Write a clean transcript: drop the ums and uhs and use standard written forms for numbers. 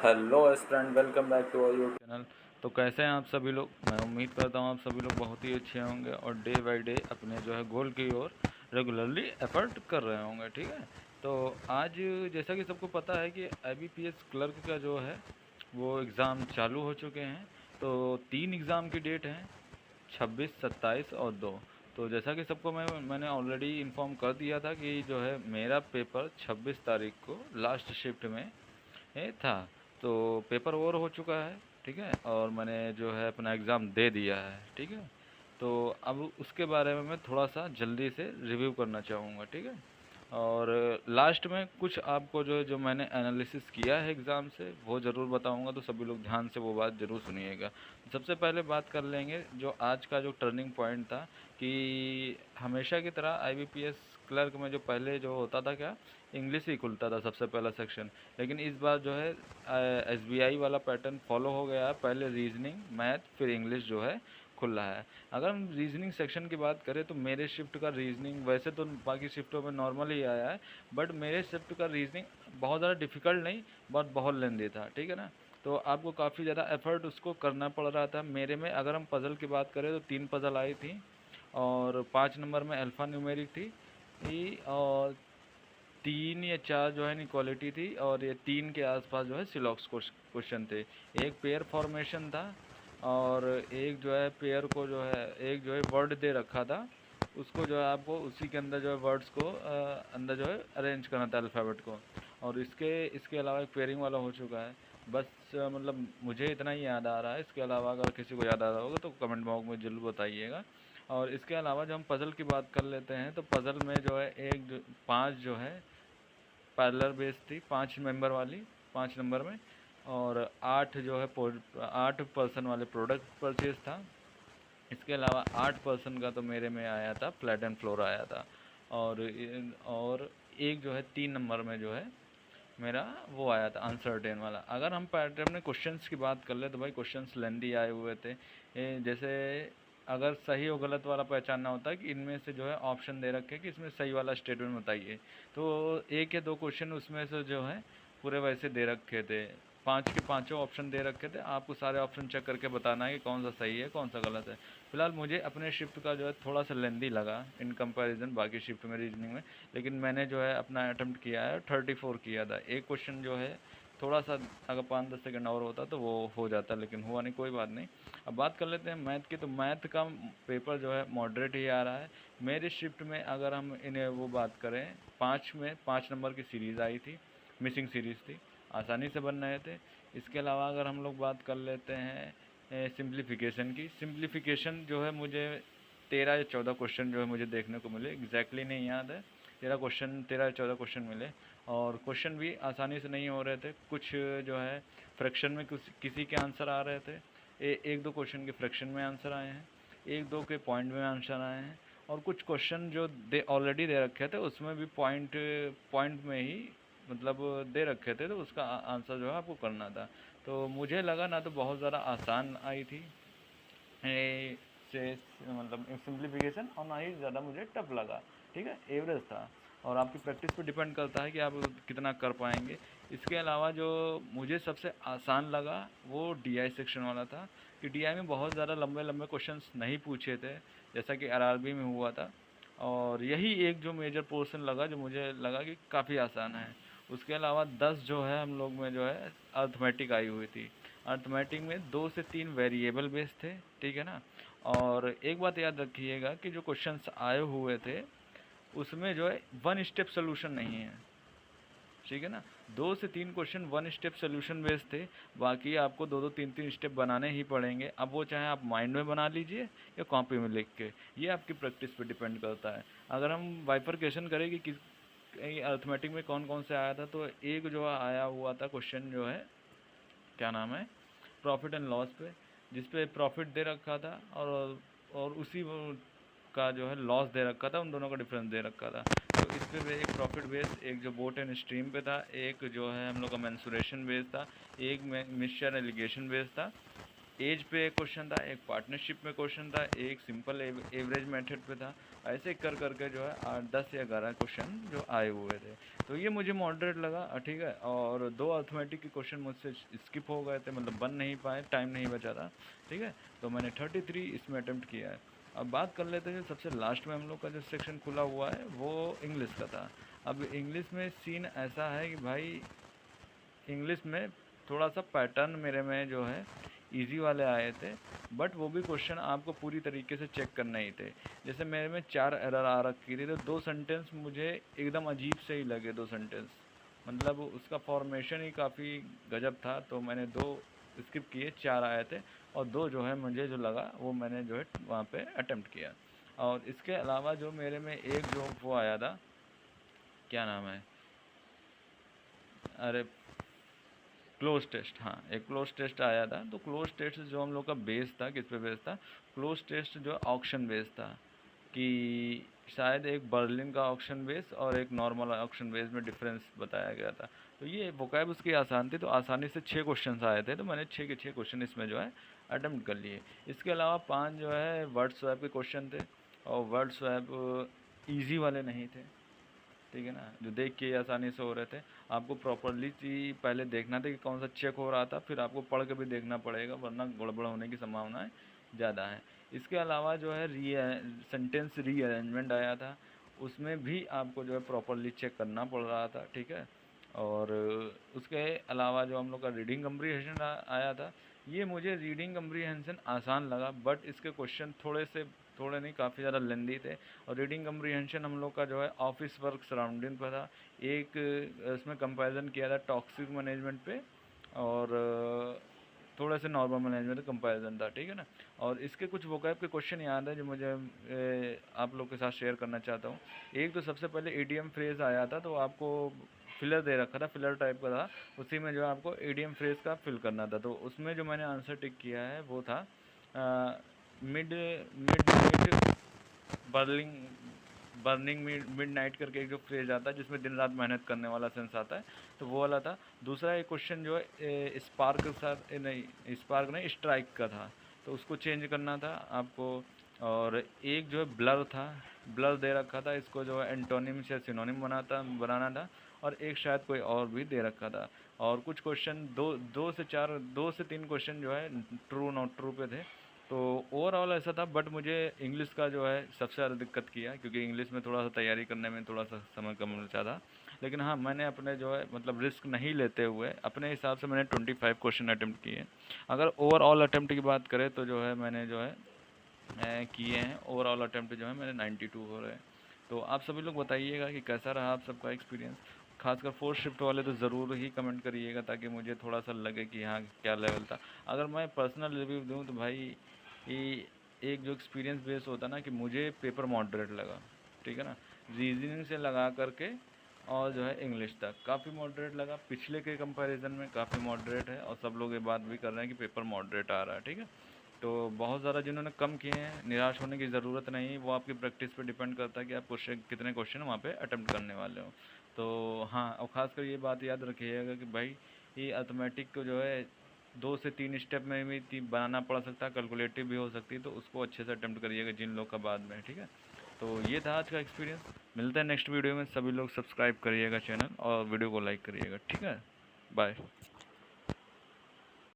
Hello student, welcome back to our YouTube channel. तो कैसे हैं आप सभी लोग। मैं उम्मीद करता हूं आप सभी लोग बहुत ही अच्छे होंगे और डे बाय डे अपने जो है गोल की ओर रेगुलरली एफर्ट कर रहे होंगे। ठीक है, तो आज जैसा कि सबको पता है कि IBPS क्लर्क का जो है वो एग्ज़ाम चालू हो चुके हैं। तो 3 एग्ज़ाम की डेट हैं, 26, 27 और 2। तो जैसा कि सबको मैंने ऑलरेडी इन्फॉर्म कर दिया था कि जो है मेरा पेपर 26 तारीख को लास्ट शिफ्ट में था। तो पेपर ओवर हो चुका है, ठीक है, और मैंने जो है अपना एग्ज़ाम दे दिया है। ठीक है, तो अब उसके बारे में मैं थोड़ा सा जल्दी से रिव्यू करना चाहूँगा। ठीक है, और लास्ट में कुछ आपको जो मैंने एनालिसिस किया है एग्ज़ाम से वो ज़रूर बताऊंगा, तो सभी लोग ध्यान से वो बात ज़रूर सुनिएगा। सबसे पहले बात कर लेंगे जो आज का जो टर्निंग पॉइंट था कि हमेशा की तरह IBPS क्लर्क में जो पहले जो होता था क्या, इंग्लिश ही खुलता था सबसे पहला सेक्शन। लेकिन इस बार जो है SBI वाला पैटर्न फॉलो हो गया है, पहले रीजनिंग, मैथ, फिर इंग्लिश जो है खुल रहा है। अगर हम रीजनिंग सेक्शन की बात करें तो मेरे शिफ्ट का रीजनिंग वैसे तो बाकी शिफ्टों में नॉर्मल ही आया है, बट मेरे शिफ्ट का रीजनिंग बहुत ज़्यादा डिफ़िकल्ट नहीं, बहुत लेंदी था। ठीक है ना, तो आपको काफ़ी ज़्यादा एफर्ट उसको करना पड़ रहा था। मेरे में अगर हम पज़ल की बात करें तो 3 पज़ल आई थी और 5 नंबर में अल्फ़ा न्यूमेरिक थी और 3 या 4 जो है इनक्वालिटी थी और ये 3 के आसपास जो है सिलॉक्स क्वेश्चन थे। एक पेयर फॉर्मेशन था और एक जो है पेयर को जो है एक जो है वर्ड दे रखा था, उसको जो है आपको उसी के अंदर जो है वर्ड्स को अंदर जो है अरेंज करना था अल्फ़ाबेट को। और इसके अलावा एक पेयरिंग वाला हो चुका है। बस मतलब मुझे इतना ही याद आ रहा है। इसके अलावा अगर किसी को याद आ रहा होगा तो कमेंट बॉक्स में ज़रूर बताइएगा। और इसके अलावा जब हम पज़ल की बात कर लेते हैं तो पज़ल में जो है 5 जो है पैरेलल बेस थी, 5 मेंबर वाली, 5 नंबर में, और 8 जो है 8 पर्सन वाले प्रोडक्ट परचेज था। इसके अलावा 8 पर्सन का तो मेरे में आया था फ्लैट एंड फ्लोर आया था। और एक जो है 3 नंबर में जो है मेरा वो आया था अनसर्टेन वाला। अगर हम पैटर्न में क्वेश्चंस की बात कर ले तो भाई क्वेश्चंस लेंदी आए हुए थे। जैसे अगर सही और गलत वाला पहचानना होता है कि इनमें से जो है ऑप्शन दे रखे कि इसमें सही वाला स्टेटमेंट बताइए, तो एक या दो क्वेश्चन उसमें से जो है पूरे वैसे दे रखे थे। 5 के पाँचों ऑप्शन दे रखे थे, आपको सारे ऑप्शन चेक करके बताना है कि कौन सा सही है कौन सा गलत है। फिलहाल मुझे अपने शिफ्ट का जो है थोड़ा सा लेंदी लगा इन कंपैरिजन बाकी शिफ्ट में रीजनिंग में। लेकिन मैंने जो है अपना अटैम्प्ट किया है, 34 किया था। एक क्वेश्चन जो है थोड़ा सा अगर 5-10 सेकंड और होता तो वो हो जाता, लेकिन हुआ नहीं, कोई बात नहीं। अब बात कर लेते हैं मैथ की। तो मैथ का पेपर जो है मॉडरेट ही आ रहा है मेरे शिफ्ट में। अगर हम इन्हें वो बात करें, 5 में 5 नंबर की सीरीज़ आई थी, मिसिंग सीरीज़ थी, आसानी से बन रहे थे। इसके अलावा अगर हम लोग बात कर लेते हैं सिंप्लीफिकेशन की, सिंप्लीफिकेशन जो है मुझे 13 या 14 क्वेश्चन जो है मुझे देखने को मिले, एग्जैक्टली नहीं याद है। 13 या 14 क्वेश्चन मिले और क्वेश्चन भी आसानी से नहीं हो रहे थे। कुछ जो है फ्रैक्शन में कुछ किसी के आंसर आ रहे थे, एक दो क्वेश्चन के फ्रैक्शन में आंसर आए हैं, एक दो के पॉइंट में आंसर आए हैं, और कुछ क्वेश्चन जो दे ऑलरेडी दे रखे थे उसमें भी पॉइंट पॉइंट में ही मतलब दे रखे थे, तो उसका आंसर जो है आपको करना था। तो मुझे लगा ना तो बहुत ज़्यादा आसान आई थी से मतलब सिंप्लीफिकेशन, और ना ही ज़्यादा मुझे टफ लगा। ठीक है, एवरेज था। और आपकी प्रैक्टिस पे डिपेंड करता है कि आप कितना कर पाएंगे। इसके अलावा जो मुझे सबसे आसान लगा वो DI सेक्शन वाला था, कि DI में बहुत ज़्यादा लंबे लंबे क्वेश्चंस नहीं पूछे थे जैसा कि RRB में हुआ था। और यही एक जो मेजर पोर्शन लगा जो मुझे लगा कि काफ़ी आसान है। उसके अलावा 10 जो है हम लोग में जो है अर्थमेटिक आई हुई थी। अर्थमेटिक में 2 से 3 वेरिएबल बेस थे, ठीक है ना। और एक बात याद रखिएगा कि जो क्वेश्चंस आए हुए थे उसमें जो है वन स्टेप सोल्यूशन नहीं है, ठीक है ना। 2 से 3 question one step solution based थे, बाकी आपको 2-2 3-3 स्टेप बनाने ही पड़ेंगे। अब वो चाहे आप माइंड में बना लीजिए या कॉपी में लिख के, ये आपकी प्रैक्टिस पे डिपेंड करता है। अगर हम बाइफरकेशन करें कि किस अर्थमेटिक में कौन कौन से आया था, तो एक जो आया हुआ था क्वेश्चन जो है क्या नाम है, प्रॉफिट एंड लॉस पे, जिस पे प्रॉफिट दे रखा था और उसी का जो है लॉस दे रखा था, उन दोनों का डिफरेंस दे रखा था। तो इस पे एक प्रॉफिट बेस, एक जो बोट एंड स्ट्रीम पे था, एक जो है हम लोग का मेंसुरेशन बेस था, एक मिक्सचर एलिगेशन बेस था। एज पे एक क्वेश्चन था, एक पार्टनरशिप में क्वेश्चन था, एक सिंपल एवरेज मेथड पे था। ऐसे कर करके जो है 8 10 या 11 क्वेश्चन जो आए हुए थे। तो ये मुझे मॉडरेट लगा, ठीक है। और 2 अर्थमेटिक के क्वेश्चन मुझसे स्किप हो गए थे, मतलब बन नहीं पाए, टाइम नहीं बचा था, ठीक है। तो मैंने 33 इसमें अटैम्प्ट किया है। अब बात कर लेते हैं जो सबसे लास्ट में हम लोग का जो सेक्शन खुला हुआ है वो इंग्लिश का था। अब इंग्लिश में सीन ऐसा है कि भाई इंग्लिश में थोड़ा सा पैटर्न मेरे में जो है इजी वाले आए थे, बट वो भी क्वेश्चन आपको पूरी तरीके से चेक करने ही थे। जैसे मेरे में 4 एरर आ रखी थी, तो 2 सेंटेंस मुझे एकदम अजीब से ही लगे, 2 सेंटेंस, मतलब उसका फॉर्मेशन ही काफ़ी गजब था। तो मैंने 2 स्किप किए, 4 आए थे, और 2 जो है मुझे जो लगा वो मैंने जो है वहाँ पे अटेम्प्ट किया। और इसके अलावा जो मेरे में एक जो वो आया था, क्या नाम है, अरे क्लोज टेस्ट, हाँ एक क्लोज टेस्ट आया था। तो क्लोज टेस्ट जो हम लोग का बेस था, किस पे बेस था, क्लोज टेस्ट जो ऑक्शन बेस था, कि शायद एक बर्लिन का ऑक्शन बेस और एक नॉर्मल ऑक्शन बेस में डिफरेंस बताया गया था। तो ये वोकैब उसकी आसान थी, तो आसानी से 6 क्वेश्चन आए थे, तो मैंने 6 के 6 क्वेश्चन इसमें जो है अटेम्प्ट कर लिए। इसके अलावा 5 जो है वर्ड स्वैप के क्वेश्चन थे, और वर्ड स्वैप ईजी वाले नहीं थे, ठीक है ना, जो देख के आसानी से हो रहे थे। आपको प्रॉपरली पहले देखना था कि कौन सा चेक हो रहा था, फिर आपको पढ़ के भी देखना पड़ेगा, वरना गड़बड़ होने की संभावनाएं ज़्यादा है। इसके अलावा जो है सेंटेंस रीअरेंजमेंट आया था, उसमें भी आपको जो है प्रॉपरली चेक करना पड़ रहा था, ठीक है। और उसके अलावा जो हम लोग का रीडिंग कम्प्रीहेंशन आया था, ये मुझे रीडिंग कम्प्रीहेंशन आसान लगा, बट इसके क्वेश्चन थोड़े नहीं काफ़ी ज़्यादा लेंदी थे। और रीडिंग कम्प्रीहेंशन हम लोग का जो है ऑफिस वर्क सराउंडिंग पर था। एक इसमें कंपैरिजन किया था टॉक्सिक मैनेजमेंट पे, और थोड़ा से नॉर्मल मैनेजमेंट कंपैरिजन था, ठीक है ना। और इसके कुछ वोकैब के क्वेश्चन याद है जो मुझे आप लोग के साथ शेयर करना चाहता हूँ। एक तो सबसे पहले एडीएम फ्रेज आया था, तो आपको फिलर दे रखा था, फिलर टाइप का था, उसी में जो है आपको एडीएम फ्रेज का फिल करना था। तो उसमें जो मैंने आंसर टिक किया है वो था mid midnight burling burning midnight करके एक जो फ्रेज आता है जिसमें दिन रात मेहनत करने वाला सेंस आता है, तो वो वाला था। दूसरा एक क्वेश्चन जो है स्पार्क के साथ नहीं स्पार्क नहीं स्ट्राइक का था, तो उसको चेंज करना था आपको। और एक जो है ब्लर था, ब्लर दे रखा था, इसको जो है एंटोनिम से सिनोनिम बनाना था। और एक शायद कोई और भी दे रखा था। और कुछ क्वेश्चन दो से तीन क्वेश्चन जो है ट्रू नॉट ट्रू पे थे। तो ओवरऑल ऐसा था, बट मुझे इंग्लिश का जो है सबसे ज़्यादा दिक्कत किया, क्योंकि इंग्लिश में थोड़ा सा तैयारी करने में थोड़ा सा समय कम बचा था। लेकिन हाँ, मैंने अपने जो है मतलब रिस्क नहीं लेते हुए अपने हिसाब से मैंने 25 क्वेश्चन अटैम्प्ट किए। अगर ओवरऑल अटैम्प्ट की बात करें तो जो है मैंने जो है किए हैं, ओवरऑल अटैम्प्ट जो है मेरे 92 हो रहे हैं। तो आप सभी लोग बताइएगा कि कैसा रहा आप सबका एक्सपीरियंस। खासकर फोर्थ शिफ्ट वाले तो ज़रूर ही कमेंट करिएगा, ताकि मुझे थोड़ा सा लगे कि हाँ क्या लेवल था। अगर मैं पर्सनल रिव्यू दूँ तो भाई ये एक जो एक्सपीरियंस बेस होता ना, कि मुझे पेपर मॉडरेट लगा, ठीक है ना। रीजनिंग से लगा करके और जो है इंग्लिश तक काफ़ी मॉडरेट लगा, पिछले के कंपैरिजन में काफ़ी मॉडरेट है, और सब लोग ये बात भी कर रहे हैं कि पेपर मॉडरेट आ रहा है, ठीक है। तो बहुत ज़्यादा जिन्होंने कम किए हैं, निराश होने की ज़रूरत नहीं, वो आपकी प्रैक्टिस पे डिपेंड करता है कि आप क्वेश्चन कितने क्वेश्चन वहाँ पे अटेम्प्ट करने वाले हो। तो हाँ, और ख़ासकर ये बात याद रखिएगा कि भाई ये अर्थमेटिक को जो है 2 से 3 स्टेप में भी बनाना पड़ सकता है, कैलकुलेटिव भी हो सकती है, तो उसको अच्छे से अटेम्प्ट करिएगा जिन लोग का बाद में, ठीक है। तो ये था आज का एक्सपीरियंस। मिलते हैं नेक्स्ट वीडियो में, सभी लोग सब्सक्राइब करिएगा चैनल और वीडियो को लाइक करिएगा, ठीक है। बाय।